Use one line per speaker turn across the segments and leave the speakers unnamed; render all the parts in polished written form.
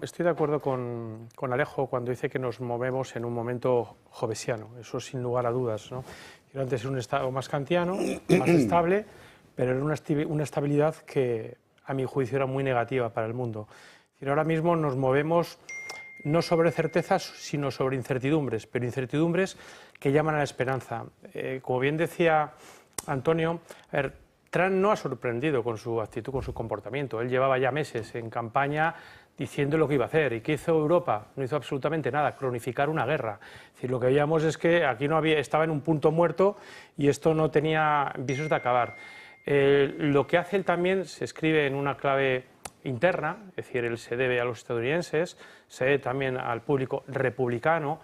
estoy de acuerdo con Alejo cuando dice que nos movemos en un momento jovesiano, eso sin lugar a dudas, ¿no? Antes era un estado más kantiano, más estable, pero era una estabilidad que, a mi juicio, era muy negativa para el mundo. Ahora mismo nos movemos no sobre certezas, sino sobre incertidumbres, pero incertidumbres que llaman a la esperanza. Como bien decía Antonio, a ver, Trump no ha sorprendido con su actitud, con su comportamiento. Él llevaba ya meses en campaña diciendo lo que iba a hacer. ¿Y qué hizo Europa? No hizo absolutamente nada, cronificar una guerra. Es decir, lo que veíamos es que aquí estaba en un punto muerto y esto no tenía visos de acabar. Lo que hace él también se escribe en una clave interna, es decir, él se debe a los estadounidenses, se debe también al público republicano,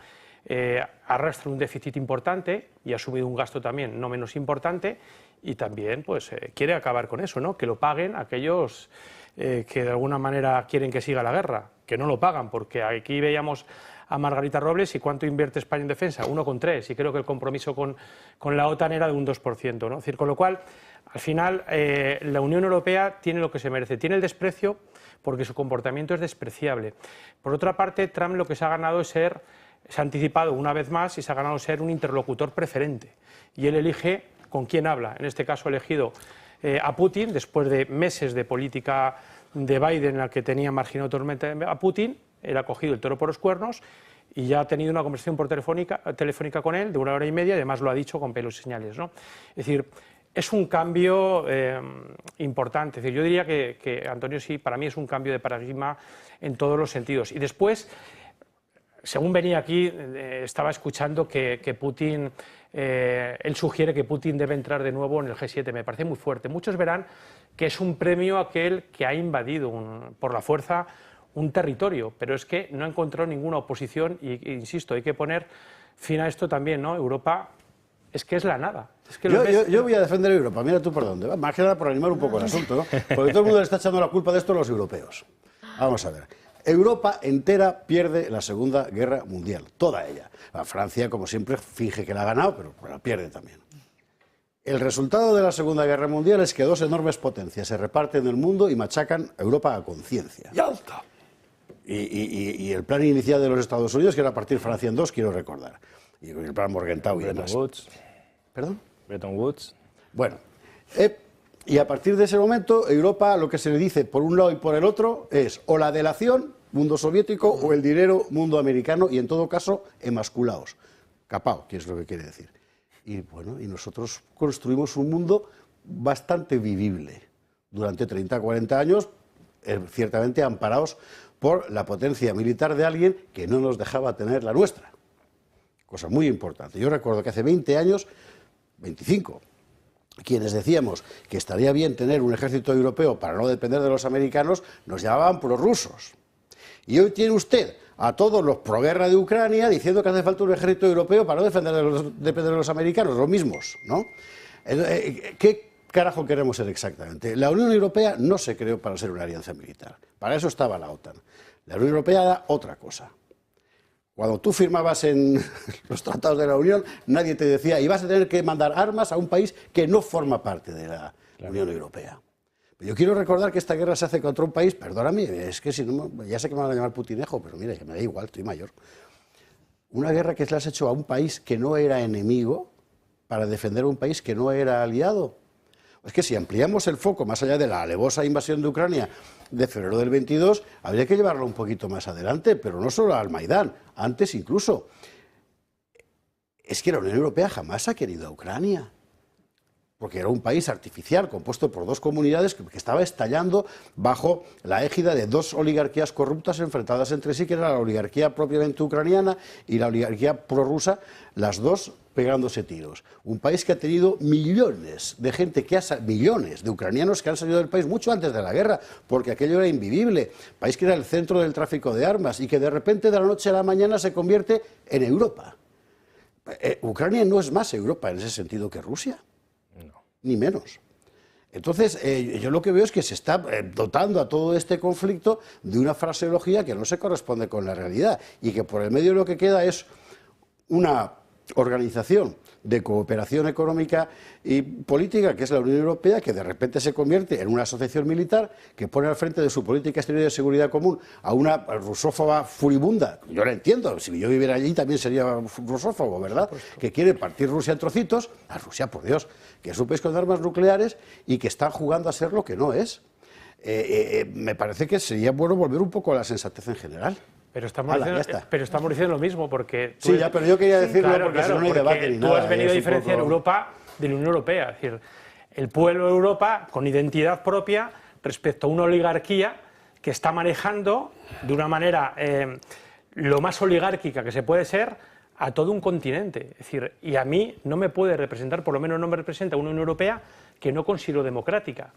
arrastra un déficit importante y ha asumido un gasto también no menos importante y también pues, quiere acabar con eso, ¿no? Que lo paguen aquellos que de alguna manera quieren que siga la guerra, que no lo pagan, porque aquí veíamos a Margarita Robles y cuánto invierte España en defensa, 1,3, y creo que el compromiso con la OTAN era de un 2%, ¿no? Es decir, con lo cual, al final, la Unión Europea tiene lo que se merece, tiene el desprecio porque su comportamiento es despreciable. Por otra parte, Trump lo que se ha ganado es se ha anticipado una vez más y se ha ganado ser un interlocutor preferente, y él elige con quién habla. En este caso ha elegido a Putin, después de meses de política de Biden en la que tenía marginado totalmente a Putin. Él ha cogido el toro por los cuernos y ya ha tenido una conversación por telefónica con él de 1 hora y media, y además lo ha dicho con pelos y señales, ¿no? Es decir, es un cambio importante. Es decir, yo diría que Antonio, sí, para mí es un cambio de paradigma en todos los sentidos. Y después, según venía aquí, estaba escuchando que Putin, él sugiere que Putin debe entrar de nuevo en el G7. Me parece muy fuerte. Muchos verán que es un premio a aquel que ha invadido por la fuerza un territorio, pero es que no ha encontrado ninguna oposición y, insisto, hay que poner fin a esto también, ¿no? Europa es que es la nada. Es que
yo voy a defender a Europa, mira tú por dónde va, más que nada por animar un poco el asunto, ¿no? Porque todo el mundo le está echando la culpa de esto a los europeos. Vamos a ver. Europa entera pierde la Segunda Guerra Mundial, toda ella. La Francia, como siempre, finge que la ha ganado, pero la pierde también. El resultado de la Segunda Guerra Mundial es que dos enormes potencias se reparten el mundo y machacan a Europa a conciencia.
¡Ya está!
Y el plan inicial de los Estados Unidos, que era partir Francia en dos, quiero recordar. Y el plan Morgenthau y demás.
Bretton Woods.
¿Perdón?
Bretton Woods.
Bueno, y a partir de ese momento, Europa, lo que se le dice por un lado y por el otro, es o la delación, mundo soviético, o el dinero, mundo americano, y en todo caso, emasculaos. Capao, que es lo que quiere decir. Y bueno, y nosotros construimos un mundo bastante vivible durante 30, 40 años, ciertamente amparados por la potencia militar de alguien que no nos dejaba tener la nuestra. Cosa muy importante. Yo recuerdo que hace 20 años, 25, quienes decíamos que estaría bien tener un ejército europeo para no depender de los americanos, nos llamaban prorrusos. Y hoy tiene usted a todos los proguerra de Ucrania diciendo que hace falta un ejército europeo para no depender de los americanos, los mismos, ¿no? ¿Qué carajo queremos ser exactamente? La Unión Europea no se creó para ser una alianza militar. Para eso estaba la OTAN. La Unión Europea era otra cosa. Cuando tú firmabas en los tratados de la Unión, nadie te decía, y vas a tener que mandar armas a un país que no forma parte de la Unión Europea. Yo quiero recordar que esta guerra se hace contra un país, perdóname, es que si no, ya sé que me van a llamar putinejo, pero mira, que me da igual, estoy mayor. Una guerra que se la has hecho a un país que no era enemigo para defender a un país que no era aliado. Es que si ampliamos el foco más allá de la alevosa invasión de Ucrania de febrero del 22, habría que llevarlo un poquito más adelante, pero no solo al Maidán, antes incluso. Es que la Unión Europea jamás ha querido a Ucrania, porque era un país artificial compuesto por dos comunidades que estaba estallando bajo la égida de dos oligarquías corruptas enfrentadas entre sí, que era la oligarquía propiamente ucraniana y la oligarquía prorrusa, las dos pegándose tiros. Un país que ha tenido millones de gente, millones de ucranianos que han salido del país mucho antes de la guerra, porque aquello era invivible. País que era el centro del tráfico de armas y que de repente de la noche a la mañana se convierte en Europa. Ucrania no es más Europa en ese sentido que Rusia. No. Ni menos. Entonces, yo lo que veo es que se está dotando a todo este conflicto de una fraseología que no se corresponde con la realidad y que por el medio lo que queda es una organización de cooperación económica y política, que es la Unión Europea, que de repente se convierte en una asociación militar que pone al frente de su política exterior y de seguridad común a una rusófoba furibunda. Yo la entiendo, si yo viviera allí también sería rusófobo, ¿verdad? Que quiere partir Rusia en trocitos, a Rusia, por Dios, que es un país con armas nucleares y que está jugando a ser lo que no es. Me parece que sería bueno volver un poco a la sensatez en general.
Pero estamos diciendo lo mismo, porque...
Sí, ya, pero yo quería decirlo porque si no hay debate ni nada.
Tú has venido a diferenciar Europa de la Unión Europea. Es decir, el pueblo de Europa, con identidad propia, respecto a una oligarquía que está manejando de una manera lo más oligárquica que se puede ser a todo un continente. Es decir, y a mí no me puede representar, por lo menos no me representa una Unión Europea que no considero democrática.